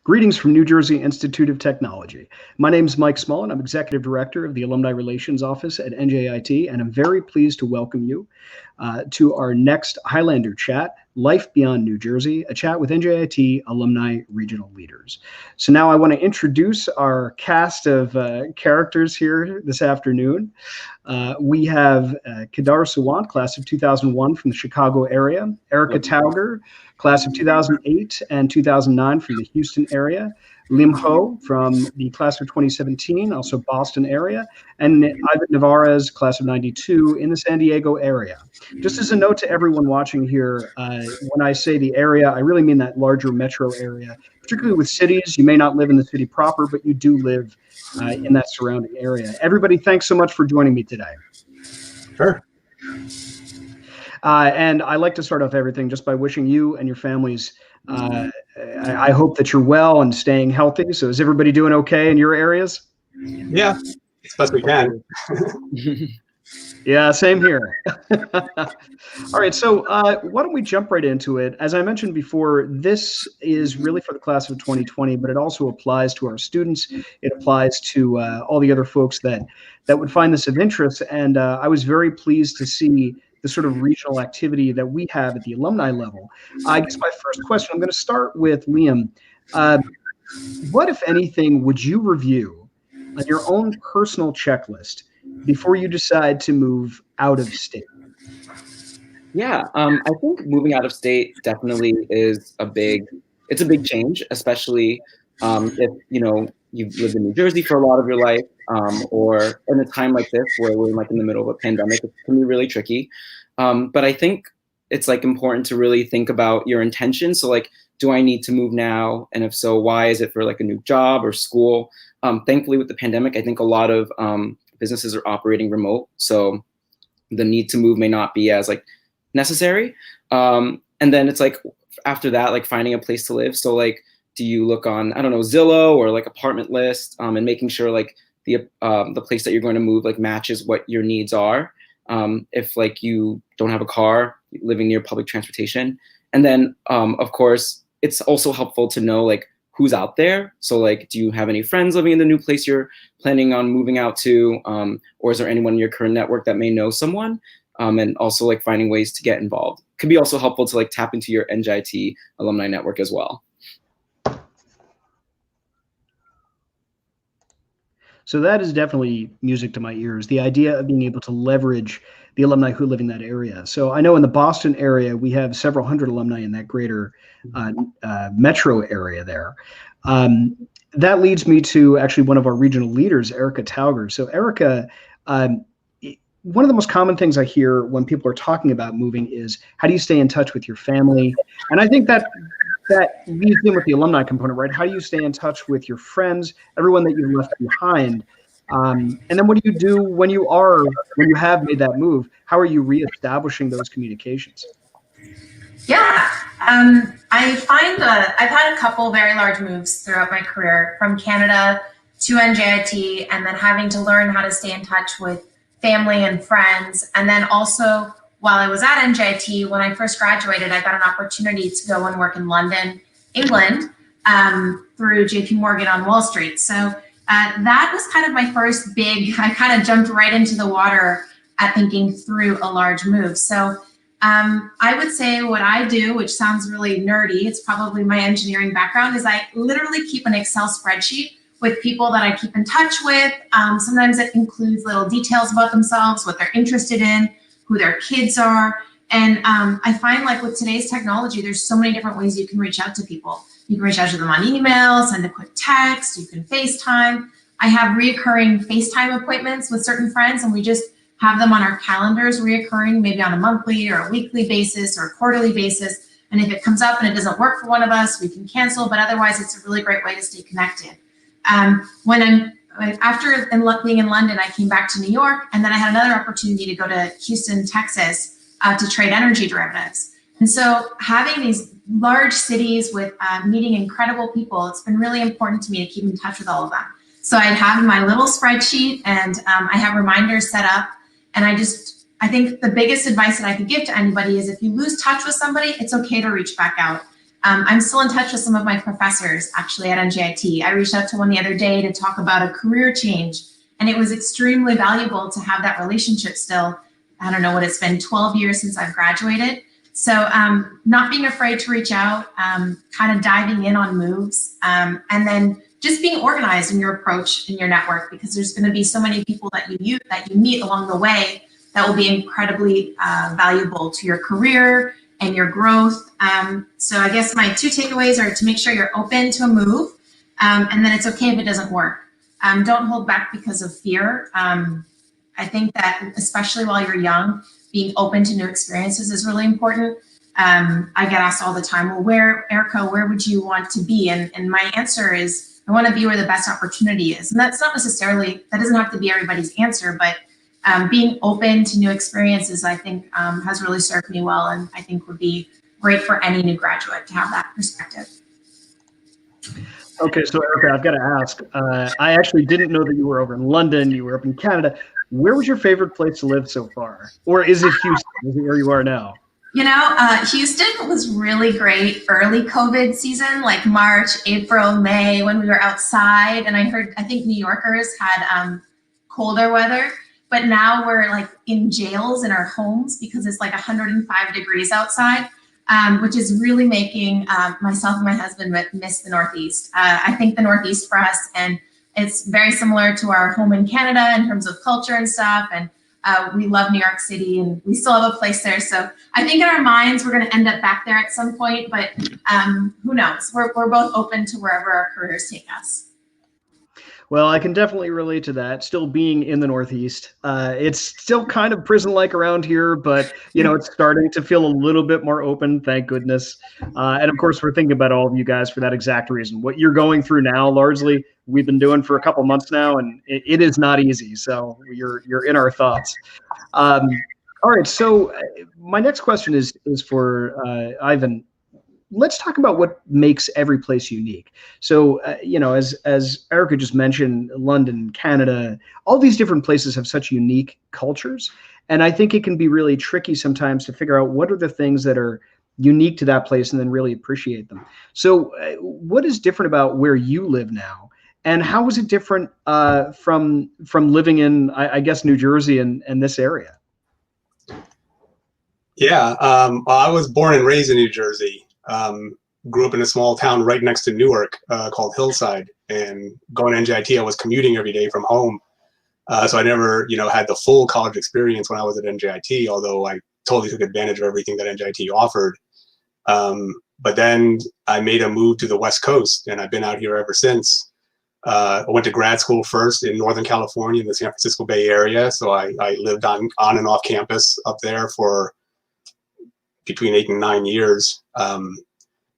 Greetings from New Jersey Institute of Technology. My name is Mike Small, and I'm Executive Director of the Alumni Relations Office at NJIT, and I'm very pleased to welcome you to our next Highlander Chat, Life Beyond New Jersey, a chat with NJIT alumni regional leaders. So now I want to introduce our cast of characters here this afternoon. We have Kedar Sawant, class of 2001 from the Chicago area, Erica Tauger, class of 2008 and 2009 from the Houston area, Lim Ho from the class of 2017, also Boston area, and Ivan Navarez, class of 92 in the San Diego area. Just as a note to everyone watching here, when I say the area, I really mean that larger metro area, particularly with cities. You may not live in the city proper, but you do live in that surrounding area. Everybody, thanks so much for joining me today. Sure. And I like to start off everything just by wishing you and your families, I hope that you're well and staying healthy. So is everybody doing okay in your areas? Yeah, as best we can. Yeah, same here. All right, so why don't we jump right into it? As I mentioned before, this is really for the class of 2020, but it also applies to our students. It applies to all the other folks that would find this of interest. And I was very pleased to see the sort of regional activity that we have at the alumni level. I guess my first question, I'm going to start with Liam. What, if anything, would you review on your own personal checklist before you decide to move out of state? Yeah, I think moving out of state definitely is a big change, especially if you've lived in New Jersey for a lot of your life, or in a time like this where we're in the middle of a pandemic. It can be really tricky. But I think it's important to really think about your intention. So do I need to move now? And if so, why? Is it for a new job or school? Thankfully with the pandemic, I think a lot of businesses are operating remote. So the need to move may not be as necessary. And then it's after that, finding a place to live. So do you look on, I don't know, Zillow or Apartment List, and making sure the place that you're going to move matches what your needs are. If you don't have a car, living near public transportation. And then of course it's also helpful to know who's out there. So do you have any friends living in the new place you're planning on moving out to? Or is there anyone in your current network that may know someone? And also finding ways to get involved. Could be also helpful to tap into your NJIT alumni network as well. So that is definitely music to my ears, the idea of being able to leverage the alumni who live in that area. So I know in the Boston area, we have several hundred alumni in that greater metro area there. That leads me to actually one of our regional leaders, Erica Tauger. So Erica, one of the most common things I hear when people are talking about moving is, how do you stay in touch with your family? And I think that leads in with the alumni component, right? How do you stay in touch with your friends, everyone that you've left behind? And then what do you do when you have made that move? How are you reestablishing those communications? Yeah, I find I've had a couple very large moves throughout my career, from Canada to NJIT, and then having to learn how to stay in touch with family and friends. And then also, while I was at NJIT, when I first graduated, I got an opportunity to go and work in London, England, through JP Morgan on Wall Street. So that was kind of my first I kind of jumped right into the water at thinking through a large move. So I would say what I do, which sounds really nerdy, it's probably my engineering background, is I literally keep an Excel spreadsheet with people that I keep in touch with. Sometimes it includes little details about themselves, what they're interested in, who their kids are. And I find with today's technology, there's so many different ways you can reach out to people. You can reach out to them on email, send a quick text, you can FaceTime. I have reoccurring FaceTime appointments with certain friends, and we just have them on our calendars reoccurring, maybe on a monthly or a weekly basis or a quarterly basis. And if it comes up and it doesn't work for one of us, we can cancel, but otherwise it's a really great way to stay connected. After being in London, I came back to New York, and then I had another opportunity to go to Houston, Texas, to trade energy derivatives. And so having these large cities with meeting incredible people, it's been really important to me to keep in touch with all of them. So I have my little spreadsheet, and I have reminders set up. And I think the biggest advice that I could give to anybody is, if you lose touch with somebody, it's okay to reach back out. I'm still in touch with some of my professors actually at NJIT. I reached out to one the other day to talk about a career change, and it was extremely valuable to have that relationship still. I don't know what it's been, 12 years since I've graduated. So not being afraid to reach out, kind of diving in on moves, and then just being organized in your approach in your network, because there's going to be so many people that you meet along the way that will be incredibly valuable to your career and your growth. So I guess my 2 takeaways are to make sure you're open to a move, and then it's okay if it doesn't work. Don't hold back because of fear. I think that especially while you're young, being open to new experiences is really important. I get asked all the time, well, Erica, where would you want to be? And my answer is, I want to be where the best opportunity is. And that's not necessarily, that doesn't have to be everybody's answer, but being open to new experiences, I think has really served me well, and I think would be great for any new graduate to have that perspective. Okay, so Erica, I've got to ask, I actually didn't know that you were over in London, you were up in Canada. Where was your favorite place to live so far? Or is it Houston? Is it where you are now? You know, Houston was really great early COVID season, like March, April, May, when we were outside. And I think New Yorkers had colder weather, but now we're like in jails in our homes because it's like 105 degrees outside, which is really making myself and my husband miss the Northeast. I think the Northeast for us, and it's very similar to our home in Canada in terms of culture and stuff. And we love New York City, and we still have a place there. So I think in our minds, we're going to end up back there at some point, but who knows? We're both open to wherever our careers take us. Well, I can definitely relate to that. Still being in the Northeast, it's still kind of prison-like around here, but it's starting to feel a little bit more open, thank goodness. And of course, we're thinking about all of you guys for that exact reason. What you're going through now, largely, we've been doing for a couple months now, and it is not easy. So you're in our thoughts. All right. So my next question is for Ivan. Let's talk about what makes every place unique. So, as Erica just mentioned, London, Canada, all these different places have such unique cultures. And I think it can be really tricky sometimes to figure out what are the things that are unique to that place and then really appreciate them. So what is different about where you live now? And how is it different from living in, I guess, New Jersey and this area? Yeah, I was born and raised in New Jersey. Grew up in a small town right next to Newark called Hillside, and going to NJIT, I was commuting every day from home. So I never, had the full college experience when I was at NJIT, although I totally took advantage of everything that NJIT offered. But then I made a move to the West Coast, and I've been out here ever since. I went to grad school first in Northern California in the San Francisco Bay Area. So I lived on and off campus up there for between 8 and 9 years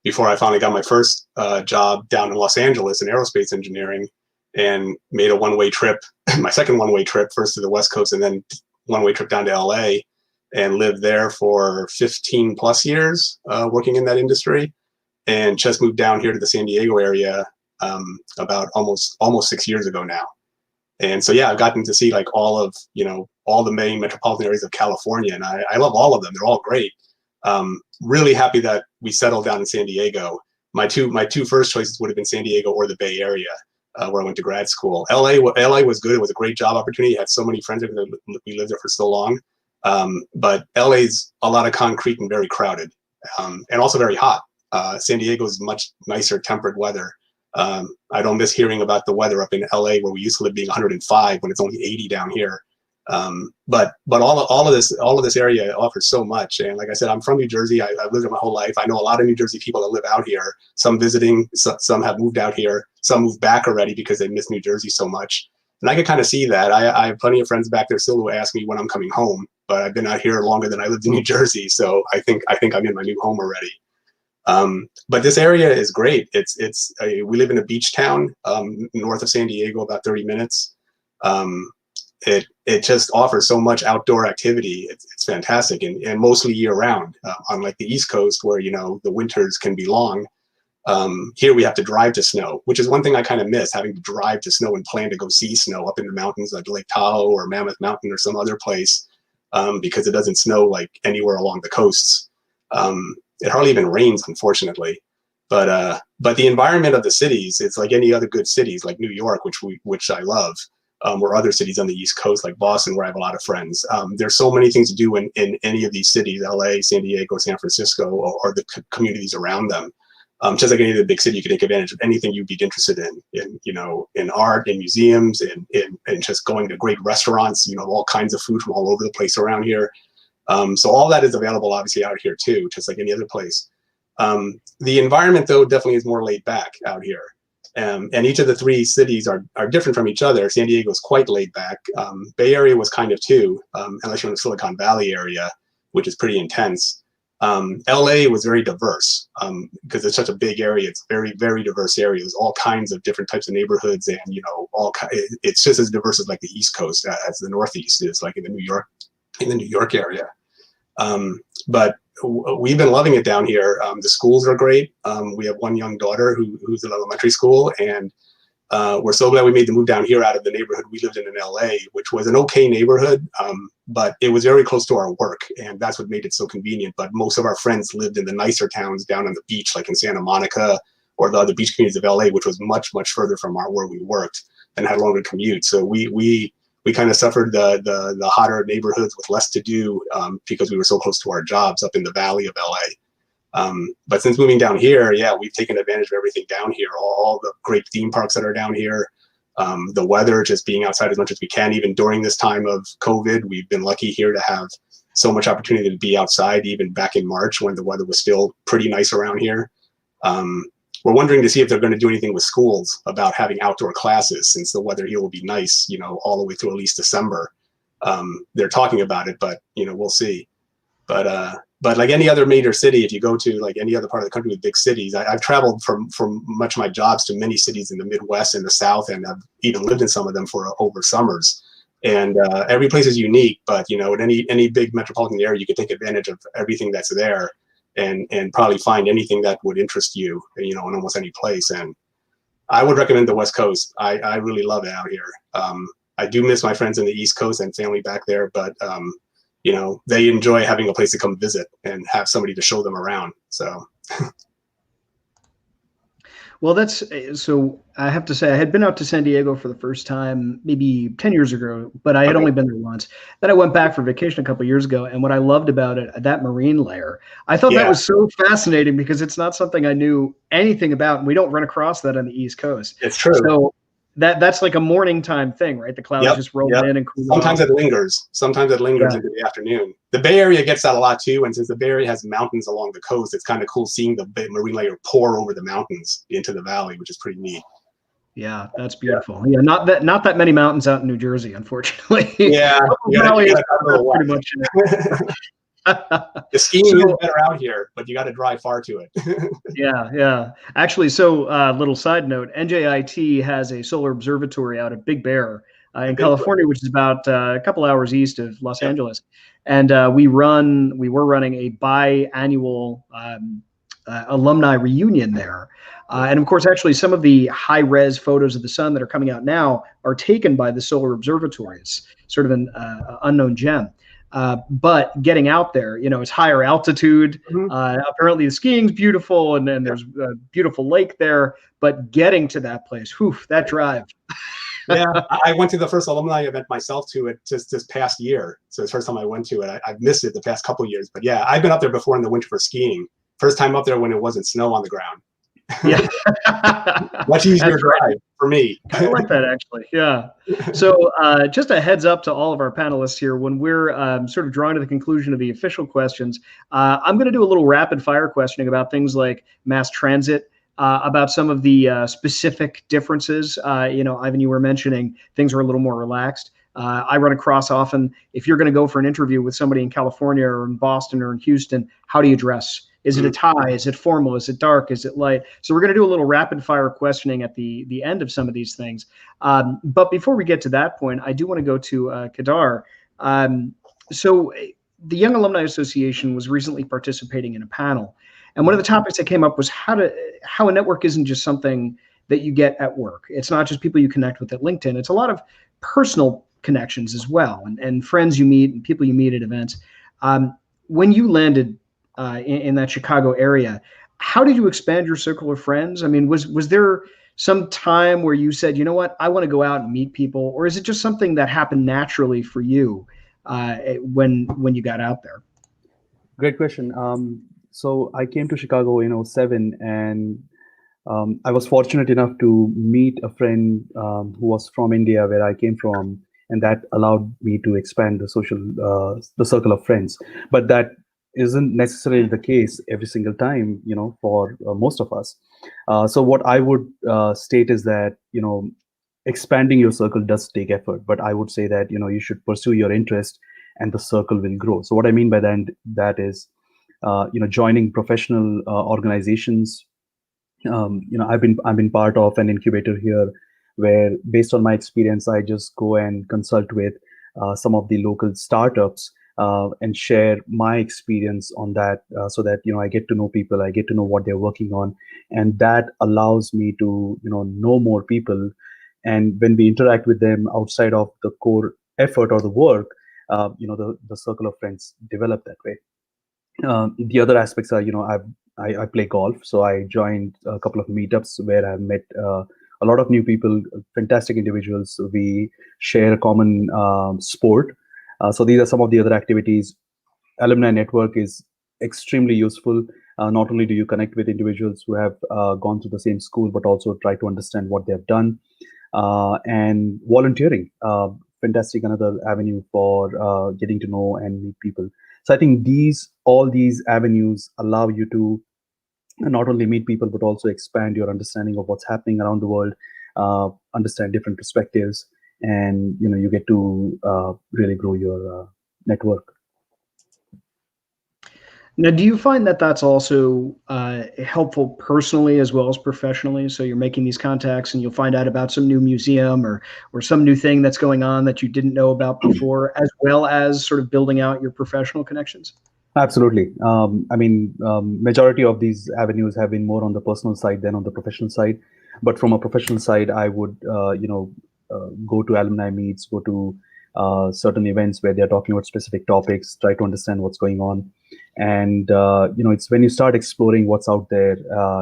before I finally got my first job down in Los Angeles in aerospace engineering, and made a one-way trip, my second one-way trip, first to the West Coast and then one-way trip down to LA, and lived there for 15 plus years working in that industry, and just moved down here to the San Diego area about almost 6 years ago now. And so, yeah, I've gotten to see like all of, all the main metropolitan areas of California, and I love all of them. They're all great. Really happy that we settled down in San Diego. My two first choices would have been San Diego or the Bay Area, where I went to grad school. LA was good. It was a great job opportunity. I had so many friends there because we lived there for so long. But LA's a lot of concrete and very crowded, and also very hot. San Diego is much nicer temperate weather. I don't miss hearing about the weather up in LA, where we used to live being 105 when it's only 80 down here. But all of this area offers so much. And like I said, I'm from New Jersey. I've lived there my whole life. I know a lot of New Jersey people that live out here, some visiting, some have moved out here, some moved back already because they miss New Jersey so much. And I can kind of see that. I have plenty of friends back there still who ask me when I'm coming home, but I've been out here longer than I lived in New Jersey. So I think I'm in my new home already. But this area is great. We live in a beach town, north of San Diego, about 30 minutes. It just offers so much outdoor activity. It's fantastic, and mostly year round. Unlike the East Coast, where the winters can be long, here we have to drive to snow, which is one thing I kind of miss, having to drive to snow and plan to go see snow up in the mountains like Lake Tahoe or Mammoth Mountain or some other place, because it doesn't snow like anywhere along the coasts. It hardly even rains, unfortunately. But the environment of the cities, it's like any other good cities, like New York, which I love, or other cities on the East Coast, like Boston, where I have a lot of friends. There's so many things to do in any of these cities, LA, San Diego, San Francisco, or the communities around them. Just like any other big city, you can take advantage of anything you'd be interested in art, in museums, and just going to great restaurants, all kinds of food from all over the place around here. So all that is available, obviously, out here too, just like any other place. The environment, though, definitely is more laid back out here. And each of the three cities are different from each other. San Diego is quite laid back. Bay Area was kind of too, unless you're in the Silicon Valley area, which is pretty intense. LA was very diverse because it's such a big area. It's very, very diverse area. There's all kinds of different types of neighborhoods, and it's just as diverse as like the East Coast as the Northeast is, like in the New York area. But we've been loving it down here. The schools are great. We have one young daughter who's in elementary school, and we're so glad we made the move down here out of the neighborhood we lived in LA, which was an okay neighborhood, but it was very close to our work, and that's what made it so convenient. But most of our friends lived in the nicer towns down on the beach, like in Santa Monica or the other beach communities of LA, which was much, much further from where we worked and had a longer commute. So we kind of suffered the hotter neighborhoods with less to do because we were so close to our jobs up in the valley of LA. But since moving down here, yeah, we've taken advantage of everything down here, all the great theme parks that are down here, the weather, just being outside as much as we can. Even during this time of COVID, we've been lucky here to have so much opportunity to be outside, even back in March when the weather was still pretty nice around here. We're wondering to see if they're going to do anything with schools about having outdoor classes, since the weather here will be nice, all the way through at least December. They're talking about it, but we'll see. But like any other major city, if you go to like any other part of the country with big cities, I've traveled from much of my jobs to many cities in the Midwest and the South, and I've even lived in some of them for over summers. And every place is unique, but in any big metropolitan area, you can take advantage of everything that's there. And probably find anything that would interest you, in almost any place. And I would recommend the West Coast. I really love it out here. I do miss my friends in the East Coast and family back there, but they enjoy having a place to come visit and have somebody to show them around. So. Well, so I have to say I had been out to San Diego for the first time maybe 10 years ago, but I had only been there once. Then I went back for vacation a couple of years ago, and what I loved about it, that marine layer, I thought that was so fascinating because it's not something I knew anything about, and we don't run across that on the East Coast. It's true. So that's like a morning time thing, right? The clouds just roll in and cool Sometimes off. It lingers. Sometimes it lingers into the afternoon. The Bay Area gets that a lot too, and since the Bay Area has mountains along the coast, it's kind of cool seeing the marine layer pour over the mountains into the valley, which is pretty neat. Yeah, that's beautiful. Yeah, not that many mountains out in New Jersey, unfortunately. Yeah, pretty much. The skiing is better out here, but you got to drive far to it. Yeah. Actually, so little side note, NJIT has a solar observatory out at Big Bear in California, which is about a couple hours east of Los Angeles. And we were running a biannual alumni reunion there. And of course, actually, some of the high-res photos of the sun that are coming out now are taken by the solar observatory. It's sort of an unknown gem. But getting out there, it's higher altitude. Apparently the skiing's beautiful, and then there's a beautiful lake there. But getting to that place, that drive. Yeah, I went to the first alumni event myself to it just this past year. So it's the first time I went to it. I've missed it the past couple of years. But yeah, I've been up there before in the winter for skiing. First time up there when it wasn't snow on the ground. Yeah. Much easier drive for me. I like that, actually. Yeah. So just a heads up to all of our panelists here, when we're sort of drawing to the conclusion of the official questions, I'm going to do a little rapid fire questioning about things like mass transit, about some of the specific differences. Ivan, you were mentioning things are a little more relaxed. I run across often, if you're going to go for an interview with somebody in California or in Boston or in Houston, how do you dress? Is it a tie? Is it formal? Is it dark? Is it light? So we're going to do a little rapid fire questioning at the end of some of these things. But before we get to that point, I do want to go to Kedar. So the Young Alumni Association was recently participating in a panel. And one of the topics that came up was how a network isn't just something that you get at work. It's not just people you connect with at LinkedIn. It's a lot of personal connections as well, and friends you meet and people you meet at events. When you landed in that Chicago area, how did you expand your circle of friends? I mean, was there some time where you said, you know what, I want to go out and meet people, or is it just something that happened naturally for you when you got out there? Great question. So I came to Chicago in '07, and I was fortunate enough to meet a friend who was from India, where I came from, and that allowed me to expand the circle of friends. But that isn't necessarily the case every single time, for most of us. So what I would state is that, expanding your circle does take effort, but I would say that, you should pursue your interest and the circle will grow. So what I mean by that is, joining professional organizations. I've been part of an incubator here where, based on my experience, I just go and consult with some of the local startups and share my experience on that, so that I get to know people, I get to know what they're working on, and that allows me to know more people. And when we interact with them outside of the core effort or the work, the circle of friends develop that way. The other aspects are, I play golf, so I joined a couple of meetups where I've met a lot of new people, fantastic individuals. We share a common sport. So these are some of the other activities. Alumni network is extremely useful. Not only do you connect with individuals who have gone through the same school, but also try to understand what they've done. And volunteering, fantastic, another avenue for getting to know and meet people. So I think all these avenues allow you to not only meet people, but also expand your understanding of what's happening around the world, understand different perspectives, and you get to really grow your network. Now, do you find that that's also helpful personally as well as professionally? So you're making these contacts and you'll find out about some new museum or some new thing that's going on that you didn't know about before, as well as sort of building out your professional connections? Absolutely. Majority of these avenues have been more on the personal side than on the professional side. But from a professional side, I would, go to alumni meets, go to certain events where they're talking about specific topics, try to understand what's going on. And, it's when you start exploring what's out there,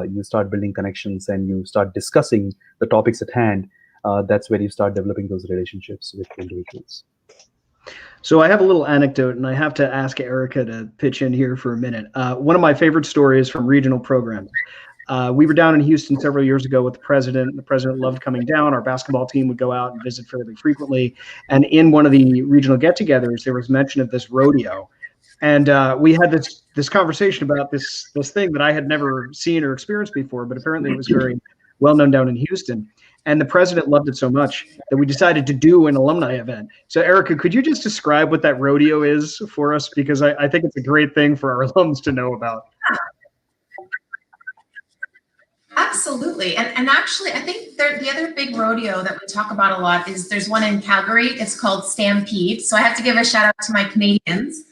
you start building connections and you start discussing the topics at hand. That's where you start developing those relationships with individuals. So I have a little anecdote, and I have to ask Erica to pitch in here for a minute. One of my favorite stories from regional programs. We were down in Houston several years ago with the president. The president loved coming down. Our basketball team would go out and visit fairly frequently. And in one of the regional get-togethers, there was mention of this rodeo. And we had this conversation about this thing that I had never seen or experienced before, but apparently it was very well known down in Houston. And the president loved it so much that we decided to do an alumni event. So Erica, could you just describe what that rodeo is for us? Because I think it's a great thing for our alums to know about. Absolutely. And actually, I think the other big rodeo that we talk about a lot is there's one in Calgary. It's called Stampede. So I have to give a shout out to my Canadians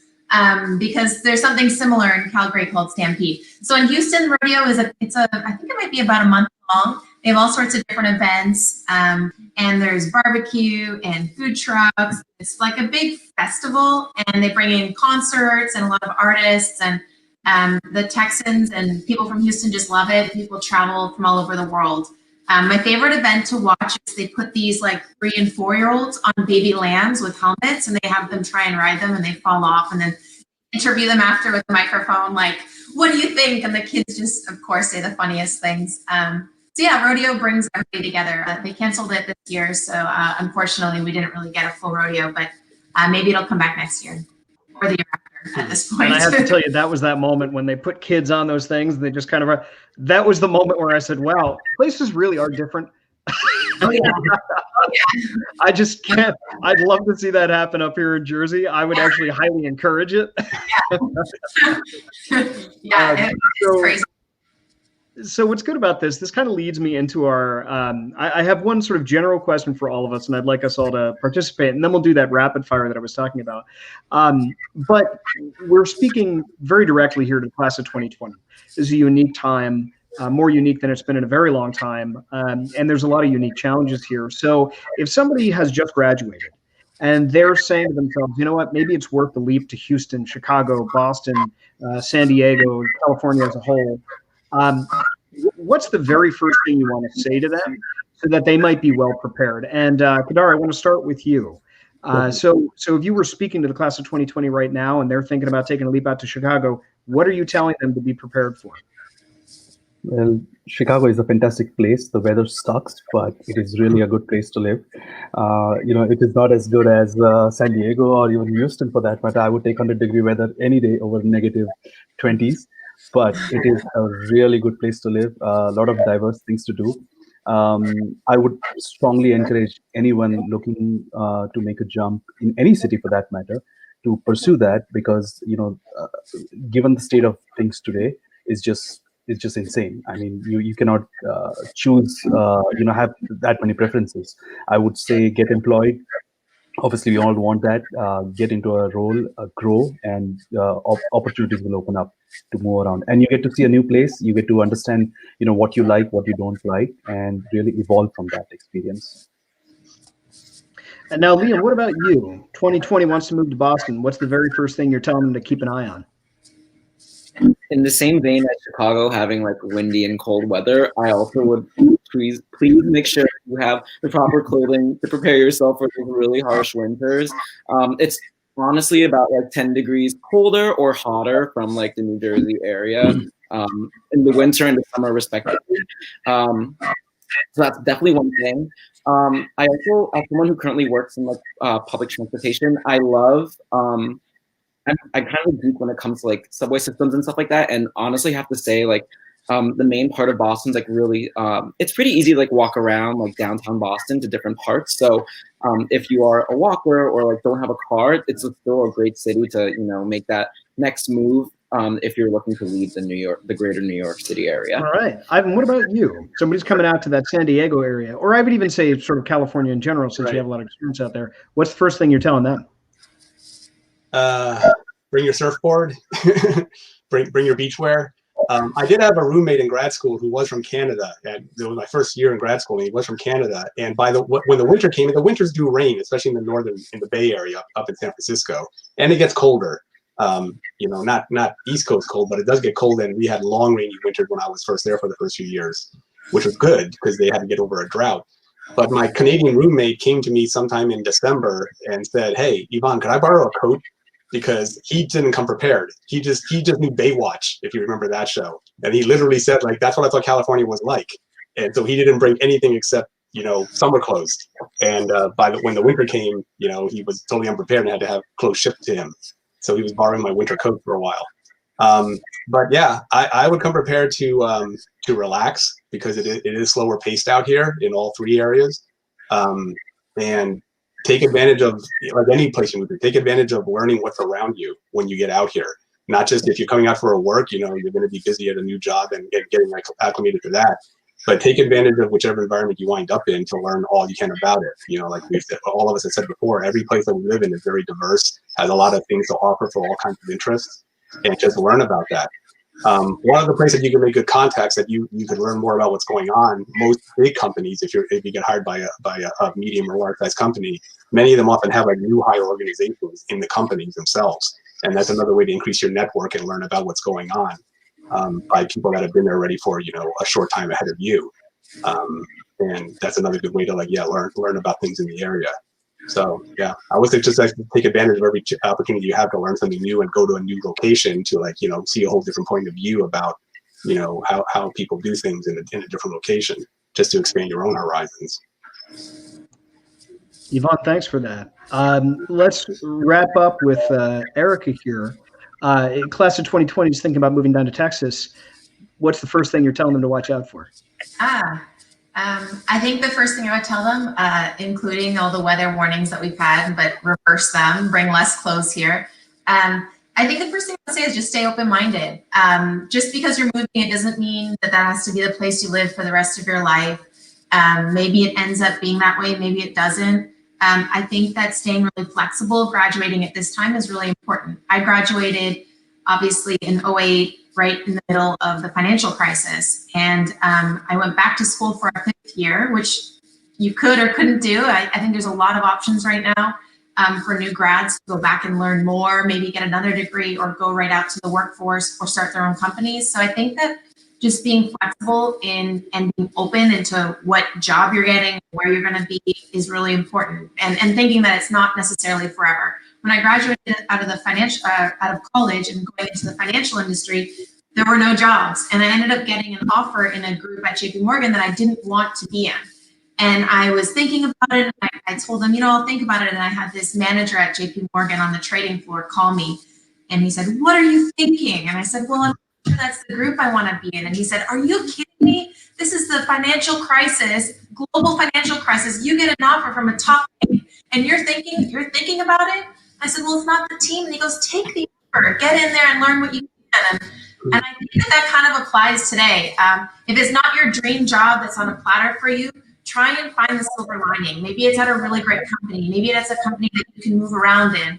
because there's something similar in Calgary called Stampede. So in Houston, rodeo I think it might be about a month long. They have all sorts of different events, and there's barbecue and food trucks. It's like a big festival, and they bring in concerts and a lot of artists, and the Texans and people from Houston just love it. People travel from all over the world. My favorite event to watch is they put these like 3- and 4-year-olds on baby lambs with helmets, and they have them try and ride them, and they fall off, and then interview them after with a microphone, like, what do you think? And the kids just, of course, say the funniest things. So yeah, rodeo brings everybody together. They canceled it this year, so unfortunately we didn't really get a full rodeo, but maybe it'll come back next year or the year after at this point. And I have to tell you, that was that moment when they put kids on those things and they just kind of, that was the moment where I said, wow, places really are different. Oh, yeah. Oh, yeah. I just can't. I'd love to see that happen up here in Jersey. I would actually highly encourage it. Yeah, it's crazy. So what's good about this kind of leads me into our, I have one sort of general question for all of us, and I'd like us all to participate, and then we'll do that rapid fire that I was talking about. But we're speaking very directly here to the class of 2020. This is a unique time, more unique than it's been in a very long time, and there's a lot of unique challenges here. So if somebody has just graduated, and they're saying to themselves, you know what, maybe it's worth the leap to Houston, Chicago, Boston, San Diego, California as a whole, What's the very first thing you want to say to them so that they might be well prepared? And Kedar, I want to start with you. So if you were speaking to the class of 2020 right now and they're thinking about taking a leap out to Chicago, what are you telling them to be prepared for? Well, Chicago is a fantastic place. The weather sucks, but it is really a good place to live. It is not as good as San Diego or even Houston for that matter. I would take 100-degree weather any day over negative 20s, but it is a really good place to live. A lot of diverse things to do. I would strongly encourage anyone looking to make a jump in any city for that matter to pursue that, because given the state of things today, it's just insane. I mean, you cannot choose have that many preferences. I would say get employed. Obviously, we all want that. Get into a role, grow, and opportunities will open up to move around. And you get to see a new place. You get to understand, what you like, what you don't like, and really evolve from that experience. And now, Liam, what about you? 2020 wants to move to Boston. What's the very first thing you're telling them to keep an eye on? In the same vein as Chicago having like windy and cold weather, I also would please make sure you have the proper clothing to prepare yourself for those really harsh winters. It's honestly about like 10 degrees colder or hotter from like the New Jersey area in the winter and the summer respectively. So that's definitely one thing. I also, as someone who currently works in like public transportation, I love I'm kind of a geek when it comes to like subway systems and stuff like that. And honestly, I have to say, like, the main part of Boston's like really, it's pretty easy to like walk around like downtown Boston to different parts. So if you are a walker or like don't have a car, it's still a great city to, make that next move if you're looking to leave the greater New York City area. All right. Ivan, what about you? Somebody's coming out to that San Diego area, or I would even say sort of California in general, since you have a lot of experience out there. What's the first thing you're telling them? Bring your surfboard, bring your beachwear. I did have a roommate in grad school who was from Canada, and it was my first year in grad school, and he was from Canada. And when the winter came, and the winters do rain, especially in the Bay Area, up in San Francisco, and it gets colder. Not East Coast cold, but it does get cold. And we had long rainy winters when I was first there for the first few years, which was good because they had to get over a drought. But my Canadian roommate came to me sometime in December and said, "Hey, Ivan, could I borrow a coat?" Because he didn't come prepared. He just knew Baywatch, if you remember that show. And he literally said, like, that's what I thought California was like. And so he didn't bring anything except, summer clothes. And when the winter came, he was totally unprepared and had to have clothes shipped to him. So he was borrowing my winter coat for a while. But yeah, I would come prepared to relax, because it is slower paced out here in all three areas. And take advantage of, like any place you move to, take advantage of learning what's around you when you get out here. Not just if you're coming out for a work, you're going to be busy at a new job and getting acclimated to that. But take advantage of whichever environment you wind up in to learn all you can about it. Like we've said, all of us have said before, every place that we live in is very diverse, has a lot of things to offer for all kinds of interests, and just learn about that. One of the places you can make good contacts that you could learn more about what's going on. Most big companies, if you get hired by a medium or large size company, many of them often have like new hire organizations in the companies themselves, and that's another way to increase your network and learn about what's going on by people that have been there already for a short time ahead of you, and that's another good way to learn about things in the area. So yeah, I would say just take advantage of every opportunity you have to learn something new and go to a new location to see a whole different point of view about how people do things in a different location, just to expand your own horizons. Yvonne, thanks for that. Let's wrap up with Erica here. Class of 2020 is thinking about moving down to Texas. What's the first thing you're telling them to watch out for? I think the first thing I would tell them, including all the weather warnings that we've had, but reverse them, bring less clothes here. I think the first thing I would say is just stay open-minded. Just because you're moving, it doesn't mean that has to be the place you live for the rest of your life. Maybe it ends up being that way, maybe it doesn't. I think that staying really flexible, graduating at this time is really important. I graduated obviously in 2008, right in the middle of the financial crisis. And I went back to school for a 5th year, which you could or couldn't do. I think there's a lot of options right now for new grads to go back and learn more, maybe get another degree or go right out to the workforce or start their own companies. So I think that just being flexible and being open into what job you're getting, where you're going to be is really important. And thinking that it's not necessarily forever. When I graduated out of college and going into the financial industry, there were no jobs. And I ended up getting an offer in a group at JP Morgan that I didn't want to be in. And I was thinking about it. And I told them, I'll think about it. And I had this manager at JP Morgan on the trading floor call me. And he said, what are you thinking? And I said, well, I'm sure that's the group I want to be in. And he said, are you kidding me? This is the financial crisis, global financial crisis. You get an offer from a top bank and you're thinking about it? I said, well, it's not the team. And he goes, take the offer, get in there and learn what you can. And I think that kind of applies today. If it's not your dream job that's on a platter for you, try and find the silver lining. Maybe it's at a really great company. Maybe it's a company that you can move around in.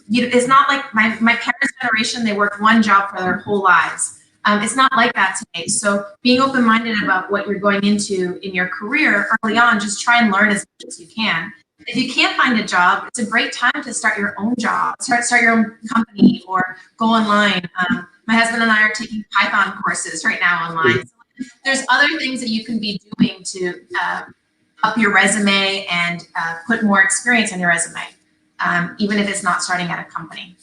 It's not like my parents' generation, they worked one job for their whole lives. It's not like that today. So being open-minded about what you're going into in your career early on, just try and learn as much as you can. If you can't find a job, it's a great time to start your own job, start your own company or go online. My husband and I are taking Python courses right now online. So there's other things that you can be doing to up your resume and put more experience on your resume, even if it's not starting at a company.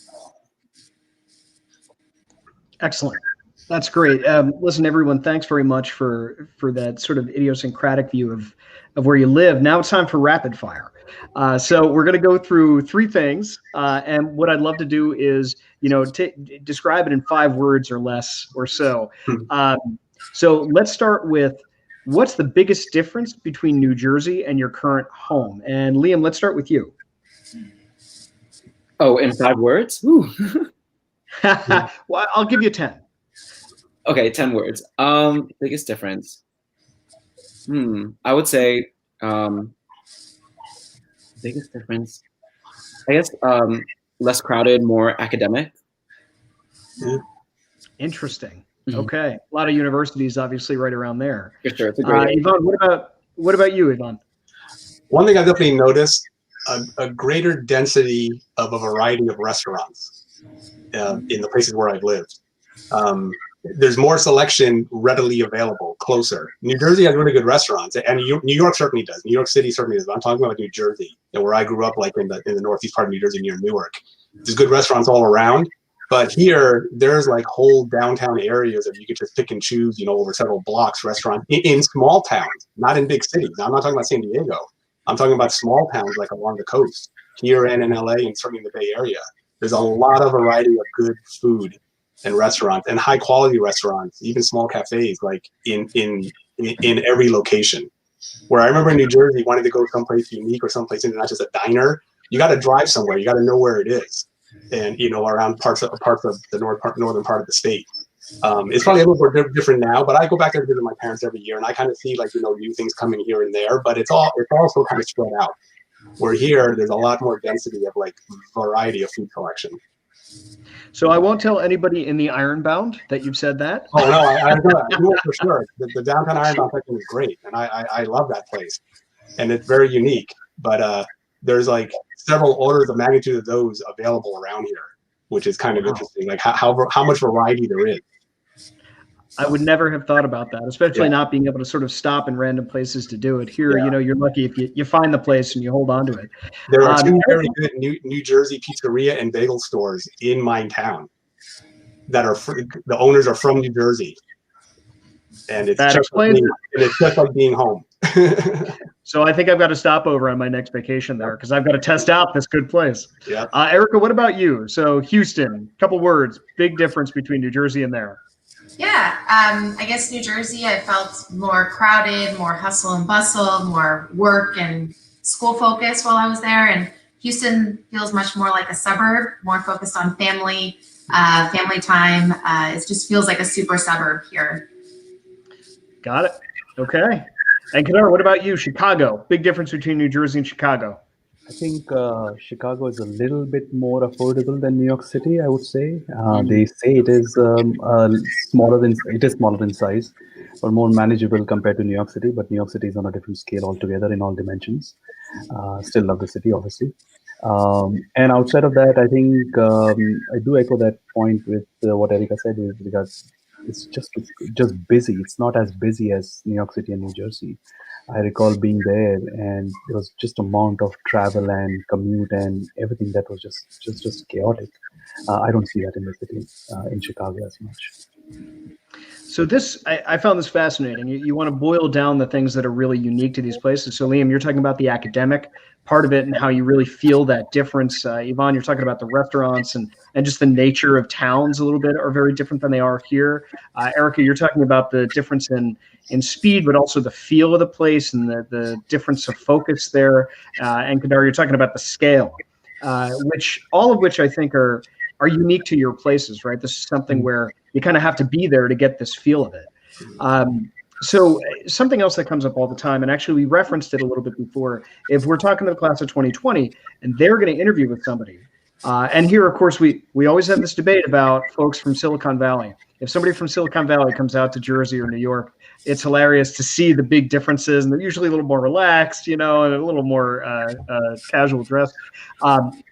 Excellent. That's great. Listen, everyone, thanks very much for that sort of idiosyncratic view of where you live. Now it's time for rapid fire. So we're going to go through three things. And what I'd love to do is, describe it in 5 words or less or so. So let's start with, what's the biggest difference between New Jersey and your current home? And Liam, let's start with you. Oh, in 5 words? Ooh. Well, I'll give you 10. Okay, 10 words. Biggest difference. I would say biggest difference. I guess less crowded, more academic. Interesting. Okay, a lot of universities, obviously, right around there. For sure, it's a great. Yvonne, what about you, Yvonne? One thing I definitely noticed: a greater density of a variety of restaurants in the places where I've lived. There's more selection readily available, closer. New Jersey has really good restaurants, and New York certainly does. New York City certainly does. But I'm talking about New Jersey, where I grew up, like in the northeast part of New Jersey near Newark. There's good restaurants all around, but here there's like whole downtown areas that you could just pick and choose, over several blocks, restaurants in small towns, not in big cities. Now, I'm not talking about San Diego. I'm talking about small towns like along the coast, here and in LA, and certainly in the Bay Area. There's a lot of variety of good food and restaurants, and high quality restaurants, even small cafes, like in every location. Where I remember in New Jersey, wanting to go someplace unique or someplace not just a diner, you got to drive somewhere. You got to know where it is, and around parts of the northern part of the state. It's probably a little bit different now, but I go back there to visit my parents every year, and I kind of see new things coming here and there. But it's also kind of spread out. Where here, there's a lot more density of variety of food selection. So I won't tell anybody in the Ironbound that you've said that. Oh no, I know for sure. The downtown Ironbound section is great, and I love that place, and it's very unique. But there's several orders of magnitude of those available around here, which is kind of interesting. Like how much variety there is. I would never have thought about that, especially not being able to sort of stop in random places to do it. Here, you're lucky if you find the place and you hold on to it. There are 2 very good New Jersey pizzeria and bagel stores in my town that are the owners are from New Jersey, and it's just like being home. So I think I've got to stop over on my next vacation there because I've got to test out this good place. Yeah. Erica, what about you? So Houston, couple words, big difference between New Jersey and there. Yeah, I guess New Jersey, I felt more crowded, more hustle and bustle, more work and school focus while I was there. And Houston feels much more like a suburb, more focused on family time. It just feels like a super suburb here. Got it. Okay. And Kadar, what about you? Chicago, big difference between New Jersey and Chicago. I think Chicago is a little bit more affordable than New York City, I would say. They say it is smaller in size, but more manageable compared to New York City. But New York City is on a different scale altogether in all dimensions. Still love the city, obviously. And outside of that, I think I do echo that point with what Erica said with regards it's just busy. It's not as busy as New York City and New Jersey. I recall being there, and there was just amount of travel and commute and everything that was just chaotic. I don't see that in the city, in Chicago as much. So I found this fascinating. You want to boil down the things that are really unique to these places. So Liam, you're talking about the academic part of it and how you really feel that difference. Yvonne, you're talking about the restaurants and just the nature of towns a little bit are very different than they are here. Erica, you're talking about the difference in speed, but also the feel of the place and the difference of focus there. And Kedar, you're talking about the scale, all of which I think are unique to your places, right? This is something where you kind of have to be there to get this feel of it. So something else that comes up all the time, and actually we referenced it a little bit before, if we're talking to the class of 2020 and they're going to interview with somebody, and here, of course, we always have this debate about folks from Silicon Valley. If somebody from Silicon Valley comes out to Jersey or New York, it's hilarious to see the big differences, and they're usually a little more relaxed, and a little more casual dress.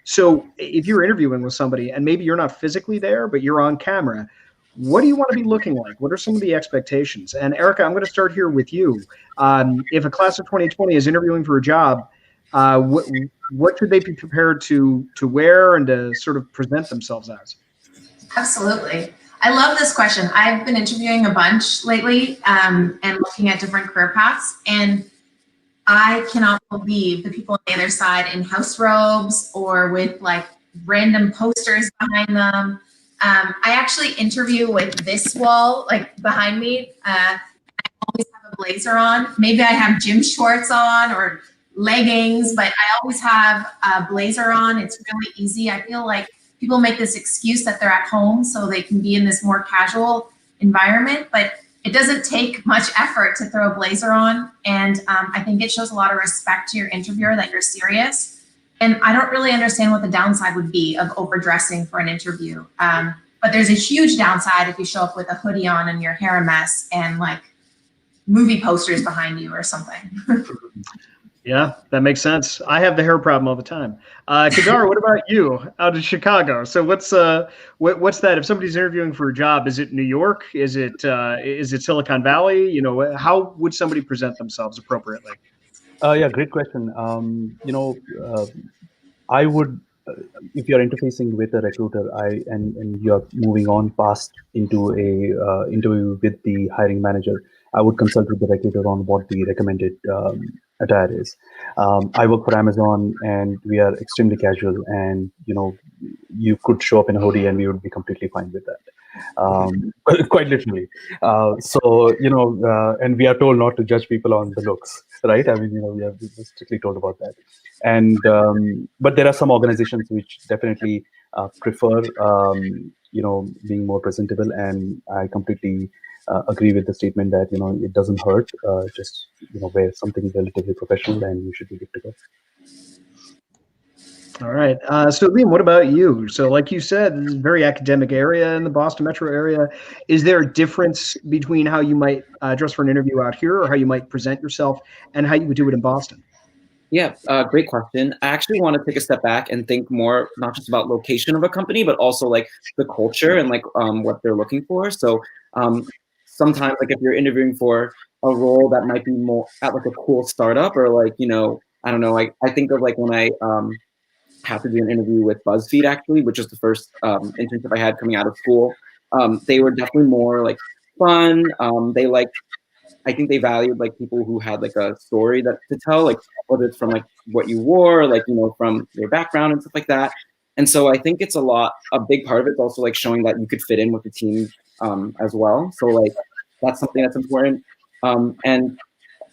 So if you're interviewing with somebody and maybe you're not physically there, but you're on camera, what do you want to be looking like? What are some of the expectations? And Erica, I'm going to start here with you. If a class of 2020 is interviewing for a job, what should they be prepared to wear and to sort of present themselves as? Absolutely. I love this question. I've been interviewing a bunch lately and looking at different career paths, and I cannot believe the people on the other side in house robes or with like random posters behind them. I actually interview with this wall, like behind me. I always have a blazer on. Maybe I have gym shorts on or leggings, but I always have a blazer on. It's really easy. I feel like people make this excuse that they're at home so they can be in this more casual environment, but it doesn't take much effort to throw a blazer on. And I think it shows a lot of respect to your interviewer that you're serious. And I don't really understand what the downside would be of overdressing for an interview. But there's a huge downside if you show up with a hoodie on and your hair a mess and like movie posters behind you or something. Yeah, that makes sense. I have the hair problem all the time. Kedar, what about you out of Chicago? So what's that? If somebody's interviewing for a job, is it New York? Is it Silicon Valley? How would somebody present themselves appropriately? Yeah, great question. I would, if you're interfacing with a recruiter, and you're moving on past into a interview with the hiring manager, I would consult with the recruiter on what the recommended attire is. I work for Amazon, and we are extremely casual, and you could show up in a hoodie, and we would be completely fine with that. Quite literally. And we are told not to judge people on the looks, right? I mean, we are strictly told about that. And but there are some organizations which definitely prefer being more presentable, and I completely agree with the statement that it doesn't hurt. Just wear something relatively professional, and you should be good to go. All right. So Liam, what about you? So like you said, this is a very academic area in the Boston metro area. Is there a difference between how you might dress for an interview out here or how you might present yourself and how you would do it in Boston? Yeah, great question. I actually want to take a step back and think more, not just about location of a company, but also like the culture and like what they're looking for. So sometimes like if you're interviewing for a role that might be more at like a cool startup or like, I don't know, like I think of like when I had to do an interview with BuzzFeed actually, which was the first internship I had coming out of school. They were definitely more like fun. I think they valued like people who had like a story to tell, like whether it's from like what you wore, like, from your background and stuff like that. And so I think it's a big part of it's also like showing that you could fit in with the team as well. So like, that's something that's important. And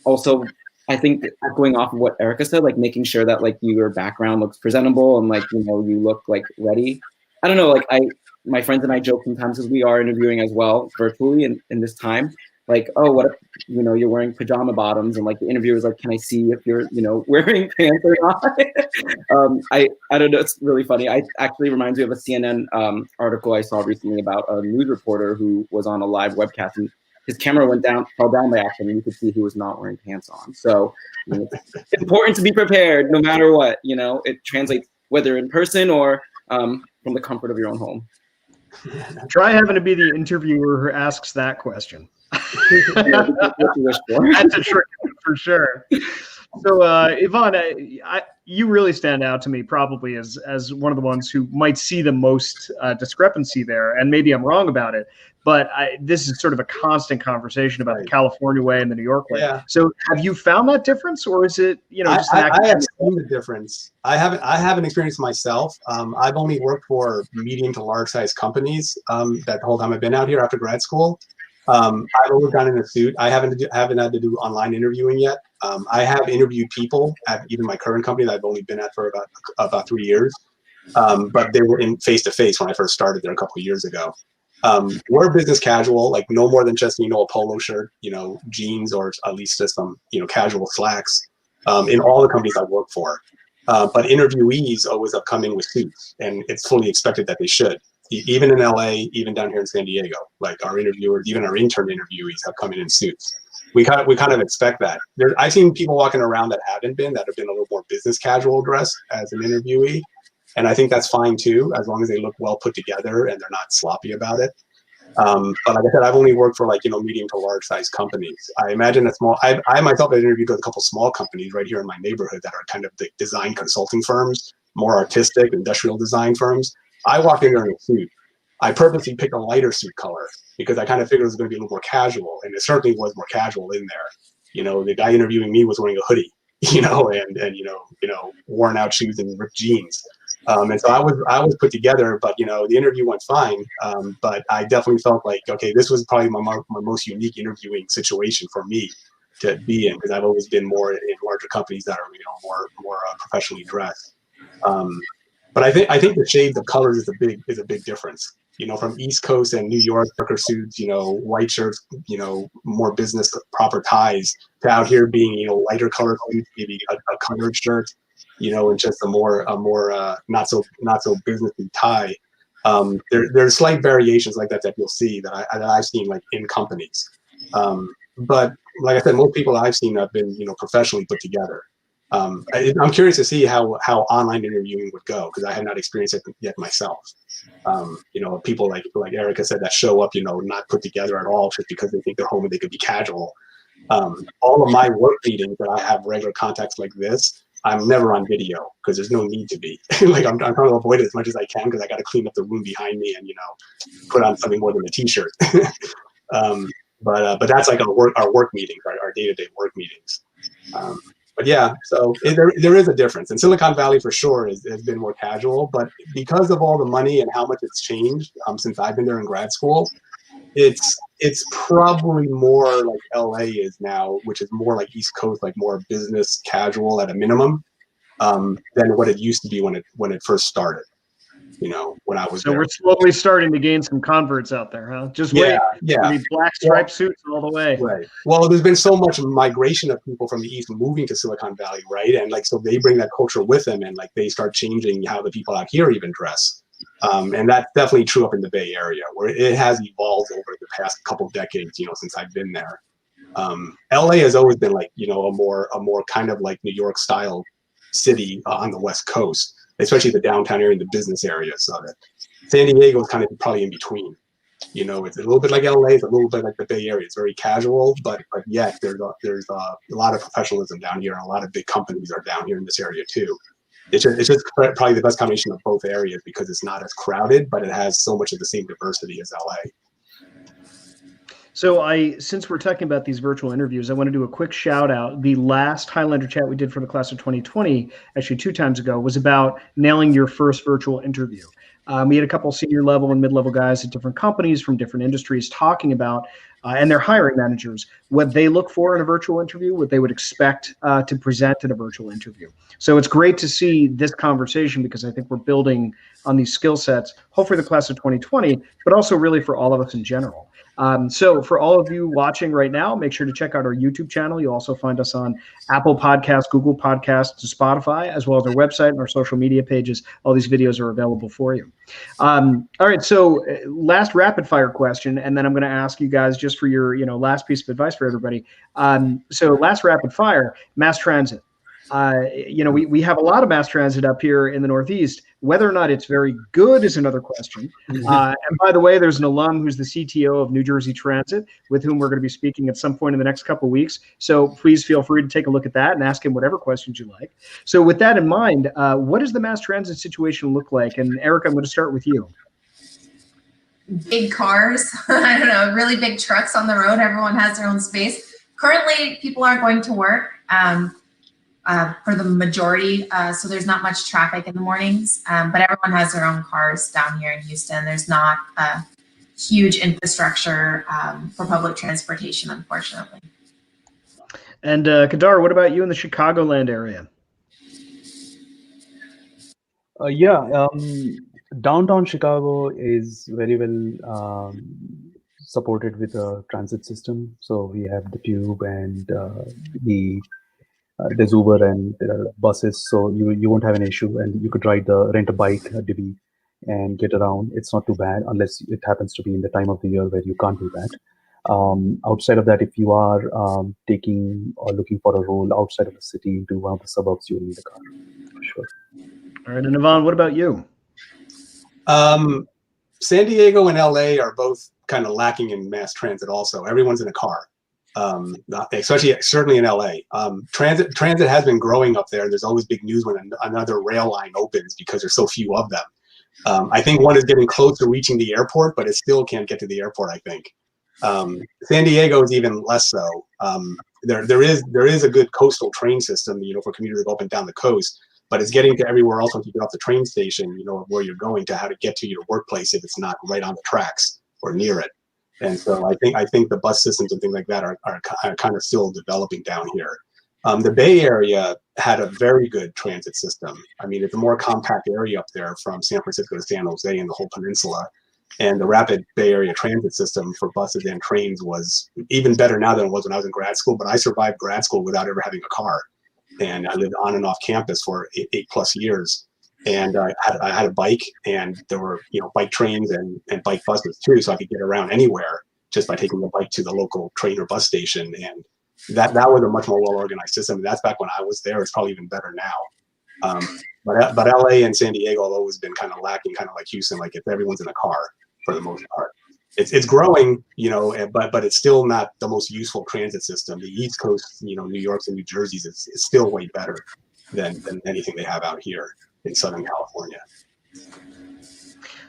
also I think going off of what Erica said, like making sure that like your background looks presentable and like, you look like ready. I don't know, like my friends and I joke sometimes because we are interviewing as well virtually in this time. Like, oh, what if, you're wearing pajama bottoms and like the interviewer's like, can I see if you're, wearing pants or not? I don't know. It's really funny. I actually reminds me of a CNN article I saw recently about a news reporter who was on a live webcast and his camera fell down by accident, and you could see he was not wearing pants on. So it's important to be prepared no matter what, it translates whether in person or from the comfort of your own home. Try having to be the interviewer who asks that question. That's a trick for sure. So, Yvonne, you really stand out to me probably as one of the ones who might see the most discrepancy there, and maybe I'm wrong about it, but this is sort of a constant conversation about the California way and the New York way. Yeah. So have you found that difference, or is it, just an I have seen the difference. I haven't experienced myself. I've only worked for medium to large size companies that the whole time I've been out here after grad school. I've always gone in a suit. I haven't had to do online interviewing yet. I have interviewed people at even my current company that I've only been at for about 3 years, but they were in face to face when I first started there a couple of years ago. We're business casual, like no more than just a polo shirt, jeans, or at least just some casual slacks. In all the companies I work for, but interviewees always have come in with suits, and it's fully expected that they should. Even in LA, even down here in San Diego, like our interviewers, even our intern interviewees have come in suits. We kind of expect that. I've seen people walking around that have been a little more business casual dressed as an interviewee, and I think that's fine too, as long as they look well put together and they're not sloppy about it. But like I said, I've only worked for medium to large size companies. I imagine I myself have interviewed with a couple small companies right here in my neighborhood that are kind of the design consulting firms, more artistic industrial design firms. I walked in there in a suit. I purposely picked a lighter suit color because I kind of figured it was going to be a little more casual, and it certainly was more casual in there. The guy interviewing me was wearing a hoodie, and worn out shoes and ripped jeans. And so I was put together, but the interview went fine. But I definitely felt like, okay, this was probably my most unique interviewing situation for me to be in, because I've always been more in larger companies that are more professionally dressed. But I think the shades of colors is a big difference. From East Coast and New York, darker suits, white shirts, more business proper ties, to out here being lighter colored suits, maybe a colored shirt, and just a more not so businessy tie. There's slight variations like that you'll see that I've seen like in companies. But like I said, most people I've seen have been professionally put together. I'm curious to see how online interviewing would go, because I have not experienced it yet myself. People like Erica said that show up, not put together at all just because they think they're home and they could be casual. All of my work meetings that I have regular contacts like this, I'm never on video because there's no need to be. Like I'm trying to avoid it as much as I can because I got to clean up the room behind me and put on something more than a t-shirt. But that's like our work meetings, our day-to-day work meetings. But yeah, so there is a difference. And Silicon Valley for sure has been more casual, but because of all the money and how much it's changed since I've been there in grad school, it's probably more like LA is now, which is more like East Coast, like more business casual at a minimum, than what it used to be when it first started. When I was so there. We're slowly starting to gain some converts out there, huh? Just wait. Yeah. These black striped suits all the way. Right. Well, there's been so much migration of people from the East moving to Silicon Valley, right? And so they bring that culture with them, and they start changing how the people out here even dress. And that's definitely true up in the Bay Area, where it has evolved over the past couple of decades, since I've been there. LA has always been like, a more kind of like New York style city on the West Coast, especially the downtown area and the business areas of it. San Diego is kind of probably in between. It's a little bit like LA, it's a little bit like the Bay Area. It's very casual, but yet there's a lot of professionalism down here, and a lot of big companies are down here in this area too. It's just probably the best combination of both areas because it's not as crowded, but it has so much of the same diversity as LA. So since we're talking about these virtual interviews, I want to do a quick shout out. The last Highlander chat we did for the class of 2020, actually 2 times ago, was about nailing your first virtual interview. We had a couple senior level and mid-level guys at different companies from different industries talking about, and their hiring managers, what they look for in a virtual interview, what they would expect to present in a virtual interview. So it's great to see this conversation because I think we're building on these skill sets, hopefully the class of 2020, but also really for all of us in general. So for all of you watching right now, make sure to check out our YouTube channel. You'll also find us on Apple Podcasts, Google Podcasts, Spotify, as well as our website and our social media pages. All these videos are available for you. All right, so last rapid fire question, and then I'm going to ask you guys just for your last piece of advice for everybody. So last rapid fire, mass transit. we have a lot of mass transit up here in the Northeast. Whether or not it's very good is another question. And by the way, there's an alum who's the CTO of New Jersey Transit with whom we're going to be speaking at some point in the next couple of weeks. So please feel free to take a look at that and ask him whatever questions you like. So with that in mind, what does the mass transit situation look like? And Eric, I'm going to start with you. Big cars, I don't know, really big trucks on the road. Everyone has their own space. Currently, people aren't going to work. For the majority, so there's not much traffic in the mornings, but everyone has their own cars down here in Houston. There's not a huge infrastructure for public transportation, unfortunately. And Kadar, what about you in the Chicagoland area? Downtown Chicago is very well supported with a transit system. So we have the tube and there's Uber and there are buses, so you won't have an issue, and you could rent a bike and get around. It's not too bad unless it happens to be in the time of the year where you can't do that. Outside of that, if you are taking or looking for a role outside of the city into one of the suburbs, you will need a car for sure. All right, and Yvonne, what about you? San Diego and LA are both kind of lacking in mass transit also. Everyone's in a car. Certainly in LA. Transit has been growing up there. There's always big news when another rail line opens because there's so few of them. I think one is getting close to reaching the airport, but it still can't get to the airport, I think. San Diego is even less so. There is a good coastal train system, for commuters to go up and down the coast, but it's getting to everywhere else once you get off the train station, where you're going to, how to get to your workplace if it's not right on the tracks or near it. And so I think the bus systems and things like that are kind of still developing down here. The Bay Area had a very good transit system. I mean, it's a more compact area up there from San Francisco to San Jose and the whole peninsula. And the rapid Bay Area transit system for buses and trains was even better now than it was when I was in grad school. But I survived grad school without ever having a car. And I lived on and off campus for 8+ years. And I had a bike, and there were bike trains and bike buses too, so I could get around anywhere just by taking the bike to the local train or bus station. And that was a much more well organized system. That's back when I was there. It's probably even better now. But LA and San Diego have always been kind of lacking, kind of like Houston. Like if everyone's in a car for the most part, it's growing, but it's still not the most useful transit system. The East Coast, New York's and New Jersey's is still way better than anything they have out here in Southern California.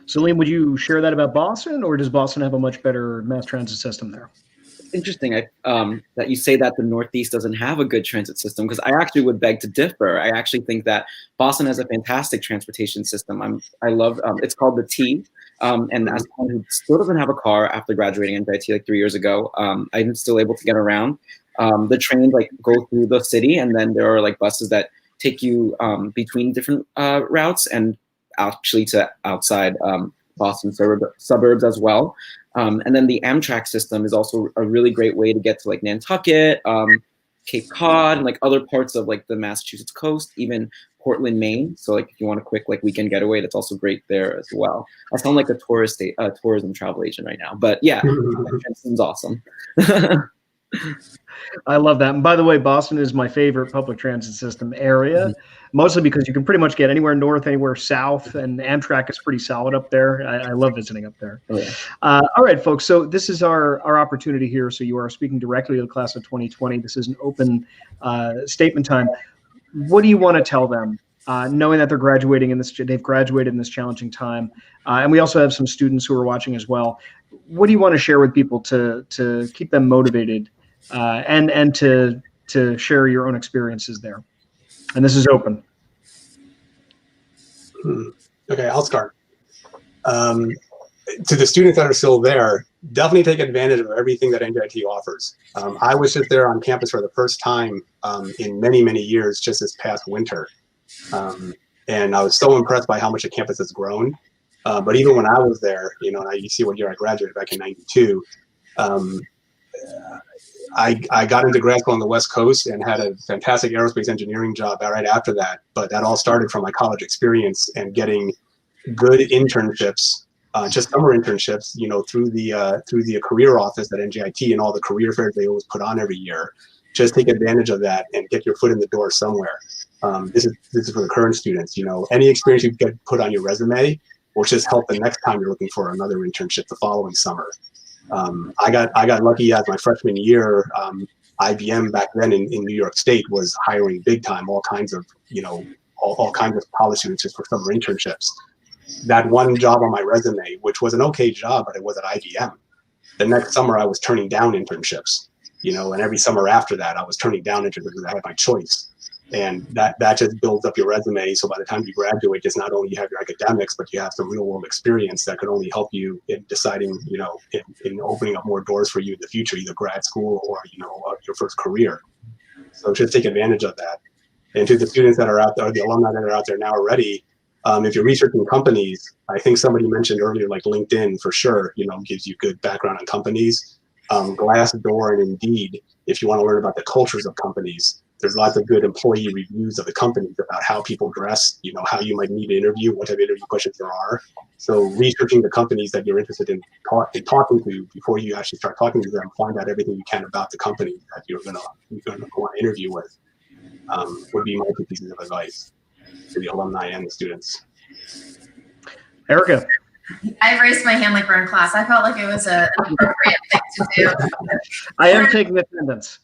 Salim, would you share that about Boston, or does Boston have a much better mass transit system there? Interesting that you say that the Northeast doesn't have a good transit system, because I actually would beg to differ. I actually think that Boston has a fantastic transportation system. I love it's called the T, and as someone who still doesn't have a car after graduating NJIT like 3 years ago, I'm still able to get around. The trains go through the city, and then there are buses that take you between different routes and actually to outside Boston suburbs as well. And then the Amtrak system is also a really great way to get to Nantucket, Cape Cod, and other parts of the Massachusetts coast, even Portland, Maine. So if you want a quick weekend getaway, that's also great there as well. I sound like a tourism travel agent right now, but yeah, that seems awesome. I love that. And by the way, Boston is my favorite public transit system area, mostly because you can pretty much get anywhere north, anywhere south, and Amtrak is pretty solid up there. I love visiting up there. Oh, yeah. All right, folks. So this is our opportunity here. So you are speaking directly to the class of 2020. This is an open statement time. What do you want to tell them, knowing that they've graduated in this challenging time? And we also have some students who are watching as well. What do you want to share with people to keep them motivated and to share your own experiences there? And this is open. Okay, I'll start. To the students that are still there, definitely take advantage of everything that NJIT offers. I was just there on campus for the first time in many, many years just this past winter. And I was so impressed by how much the campus has grown. But even when I was there, you see what year I graduated back in '92, I got into grad school on the West Coast and had a fantastic aerospace engineering job right after that. But that all started from my college experience and getting good internships, just summer internships, through the career office at NJIT and all the career fairs they always put on every year. just take advantage of that and get your foot in the door somewhere. This is for the current students. You know, any experience you get put on your resume will just help the next time you're looking for another internship the following summer. I got lucky as my freshman year. IBM back then in New York State was hiring big time, all kinds of, you know, all kinds of college students just for summer internships. That one job on my resume, which was an okay job, but it was at IBM. The next summer I was turning down internships, you know, and every summer after that I was turning down internships because I had my choice. And that just builds up your resume. So by the time you graduate, just not only you have your academics, but you have some real world experience that could only help you in deciding, you know, in opening up more doors for you in the future, either grad school or, you know, your first career. So just take advantage of that. And to the students that are out there, the alumni that are out there now already, if you're researching companies, I think somebody mentioned earlier, like LinkedIn for sure, you know, gives you good background on companies. Glassdoor and Indeed, if you want to learn about the cultures of companies, there's lots of good employee reviews of the companies about how people dress, you know, how you might need to interview, what type of interview questions there are. So researching the companies that you're interested in talking to before you actually start talking to them, find out everything you can about the company that you're gonna want to interview with, would be my two pieces of advice to the alumni and the students. Erica. I raised my hand like we're in class. I felt like it was an appropriate thing to do. I am taking attendance.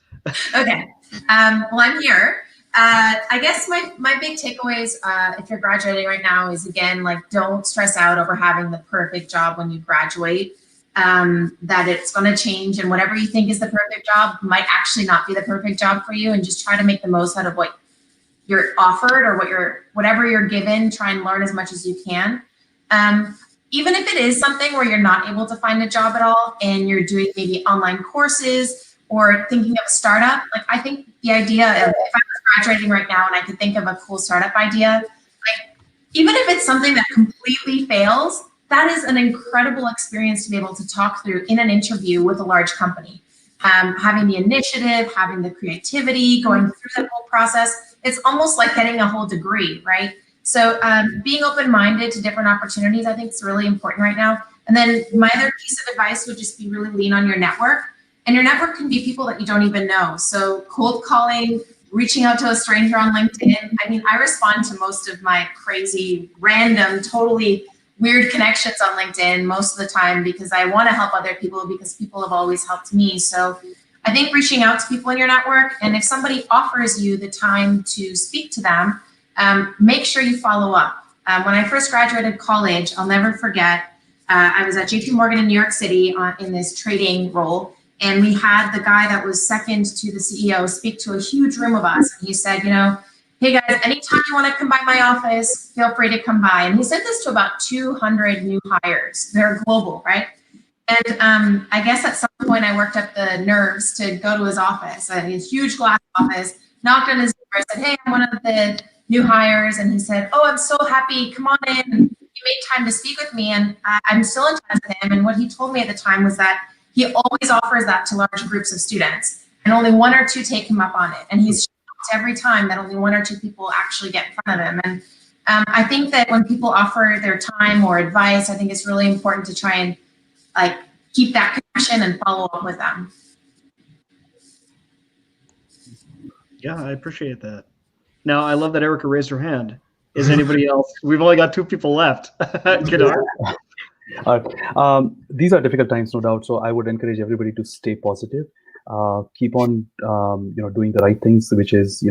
Okay. Well, I'm here. I guess my big takeaways, if you're graduating right now, is again, like, don't stress out over having the perfect job when you graduate. That it's going to change, and whatever you think is the perfect job might actually not be the perfect job for you. And just try to make the most out of what you're offered or whatever you're given. Try and learn as much as you can. Even if it is something where you're not able to find a job at all, and you're doing maybe online courses or thinking of a startup, like, I think the idea of, if I was graduating right now and I could think of a cool startup idea, like, even if it's something that completely fails, that is an incredible experience to be able to talk through in an interview with a large company. Having the initiative, having the creativity, going through that whole process, it's almost like getting a whole degree, right? So being open-minded to different opportunities, I think, is really important right now. And then my other piece of advice would just be really lean on your network. And your network can be people that you don't even know. So cold calling, reaching out to a stranger on LinkedIn. I mean, I respond to most of my crazy, random, totally weird connections on LinkedIn most of the time because I want to help other people, because people have always helped me. So I think reaching out to people in your network, and if somebody offers you the time to speak to them, make sure you follow up. When I first graduated college, I'll never forget, I was at JP Morgan in New York City in this trading role, and we had the guy that was second to the CEO speak to a huge room of us. And he said, you know, hey guys, anytime you want to come by my office, feel free to come by. And he said this to about 200 new hires. They're global, right? And I guess at some point I worked up the nerves to go to his office, his huge glass office, knocked on his door, said, hey, I'm one of the new hires. And he said, oh, I'm so happy, come on in. He made time to speak with me, and I'm still in touch with him. And what he told me at the time was that he always offers that to large groups of students, and only one or two take him up on it. And he's shocked every time that only one or two people actually get in front of him. And I think that when people offer their time or advice, I think it's really important to try and like keep that connection and follow up with them. Yeah, I appreciate that. Now, I love that Erica raised her hand. Is anybody else? We've only got 2 people left. These are difficult times, no doubt. So I would encourage everybody to stay positive. Keep on, doing the right things, which is,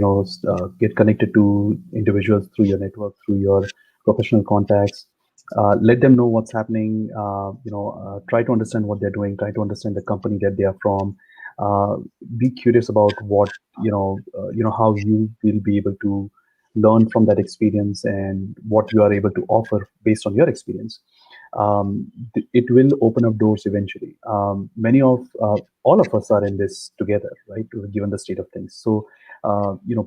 get connected to individuals through your network, through your professional contacts. Let them know what's happening. Try to understand what they're doing. Try to understand the company that they are from. Be curious about what how you will be able to learn from that experience and what you are able to offer based on your experience. It will open up doors eventually. All of us are in this together, right? Given the state of things. So,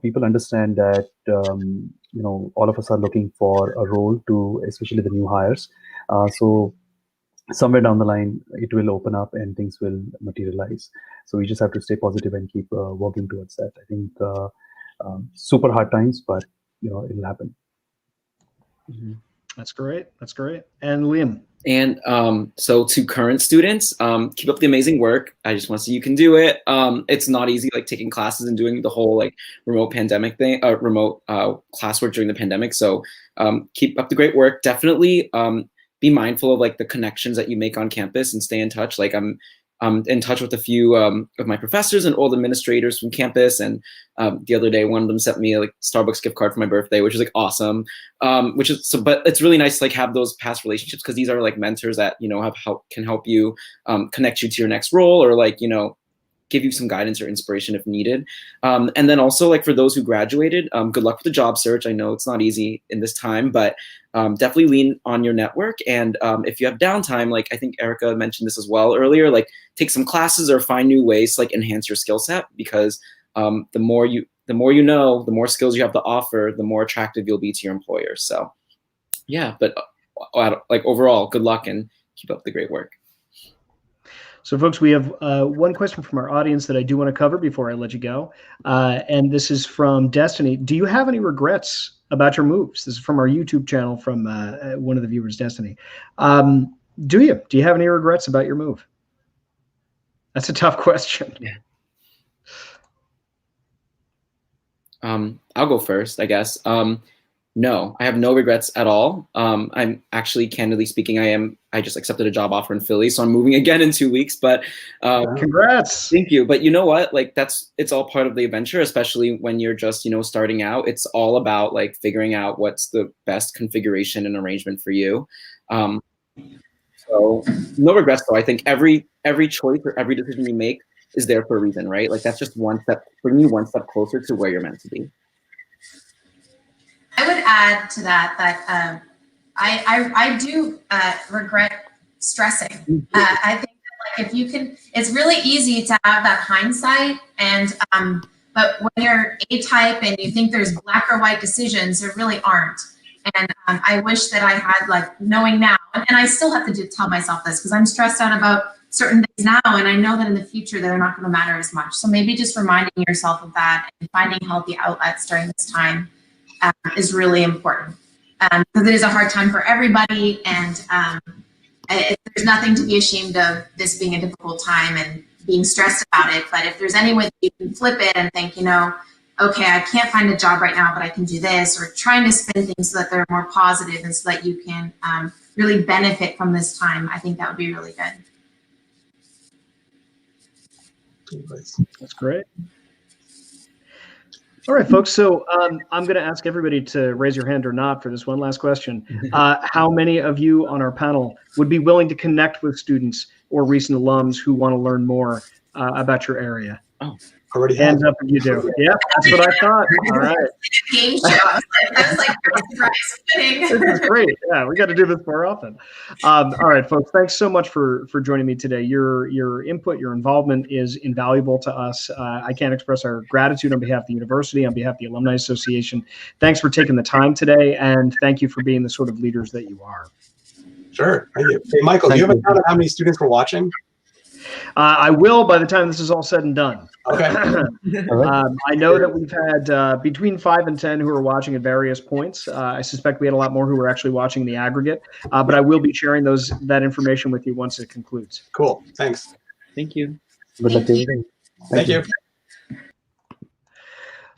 people understand that, all of us are looking for a role to, especially the new hires. So somewhere down the line, it will open up and things will materialize. So we just have to stay positive and keep working towards that. I think super hard times, but, it'll happen. Mm-hmm. That's great. That's great. And Liam. And so to current students, keep up the amazing work. I just want to see you can do it. It's not easy, like taking classes and doing the whole like remote pandemic thing, remote classwork during the pandemic. So keep up the great work. Definitely be mindful of like the connections that you make on campus and stay in touch. Like I'm in touch with a few of my professors and old administrators from campus. And the other day, one of them sent me a like Starbucks gift card for my birthday, which is like awesome. Which is so, but it's really nice to like have those past relationships because these are like mentors that can help you connect you to your next role or like give you some guidance or inspiration if needed. And then also like for those who graduated, good luck with the job search. I know it's not easy in this time, but definitely lean on your network. And if you have downtime, like I think Erica mentioned this as well earlier, like take some classes or find new ways to like enhance your skill set because the more you know, the more skills you have to offer, the more attractive you'll be to your employer. So yeah, but like overall, good luck and keep up the great work. So folks, we have one question from our audience that I do want to cover before I let you go. And this is from Destiny. Do you have any regrets about your moves? This is from our YouTube channel from one of the viewers, Destiny. Do you have any regrets about your move? That's a tough question. Yeah. I'll go first, I guess. No, I have no regrets at all. I'm actually, candidly speaking, I just accepted a job offer in Philly, so I'm moving again in 2 weeks, but congrats. Thank you. But you know what? Like it's all part of the adventure, especially when you're just, starting out. It's all about like figuring out what's the best configuration and arrangement for you. So no regrets though. I think every choice or every decision you make is there for a reason, right? Like that's just one step, bringing you one step closer to where you're meant to be. I would add to that I do regret stressing. I think that like if you can, it's really easy to have that hindsight, and but when you're A-type and you think there's black or white decisions, there really aren't. And I wish that I had like knowing now, and I still have to tell myself this because I'm stressed out about certain things now, and I know that in the future they're not going to matter as much. So maybe just reminding yourself of that and finding healthy outlets during this time is really important because it is a hard time for everybody, and there's nothing to be ashamed of this being a difficult time and being stressed about it. But if there's any way that you can flip it and think, okay, I can't find a job right now, but I can do this, or trying to spin things so that they're more positive and so that you can really benefit from this time, I think that would be really good. That's great. All right, folks. So I'm going to ask everybody to raise your hand or not for this one last question. How many of you on our panel would be willing to connect with students or recent alums who want to learn more about your area? Oh, already hands up if you do. Yeah, that's what I thought. All right. Game show. I was like, surprise winning. This is great. Yeah, we got to do this more often. All right, folks. Thanks so much for joining me today. Your input, your involvement is invaluable to us. I can't express our gratitude on behalf of the university, on behalf of the Alumni Association. Thanks for taking the time today, and thank you for being the sort of leaders that you are. Sure. Thank you. Hey, Michael, do you have a count of how many students were watching? I will by the time this is all said and done. Okay. I know that we've had between 5 and 10 who are watching at various points. I suspect we had a lot more who were actually watching the aggregate, but I will be sharing that information with you once it concludes. Cool. Thanks. Thank you. Good luck to everything. Thank you.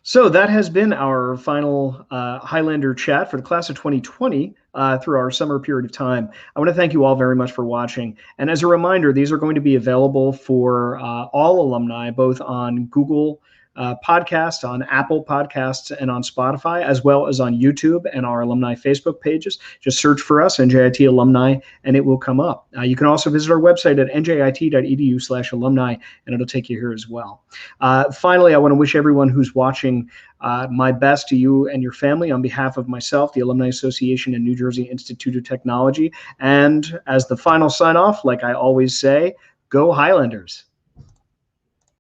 So that has been our final Highlander chat for the class of 2020 through our summer period of time. I want to thank you all very much for watching. And as a reminder, these are going to be available for all alumni, both on Google Podcasts, on Apple Podcasts, and on Spotify, as well as on YouTube and our alumni Facebook pages. Just search for us, NJIT Alumni, and it will come up. You can also visit our website at njit.edu/alumni, and it'll take you here as well. Finally, I want to wish everyone who's watching my best to you and your family on behalf of myself, the Alumni Association, and New Jersey Institute of Technology. And as the final sign off, like I always say, go Highlanders.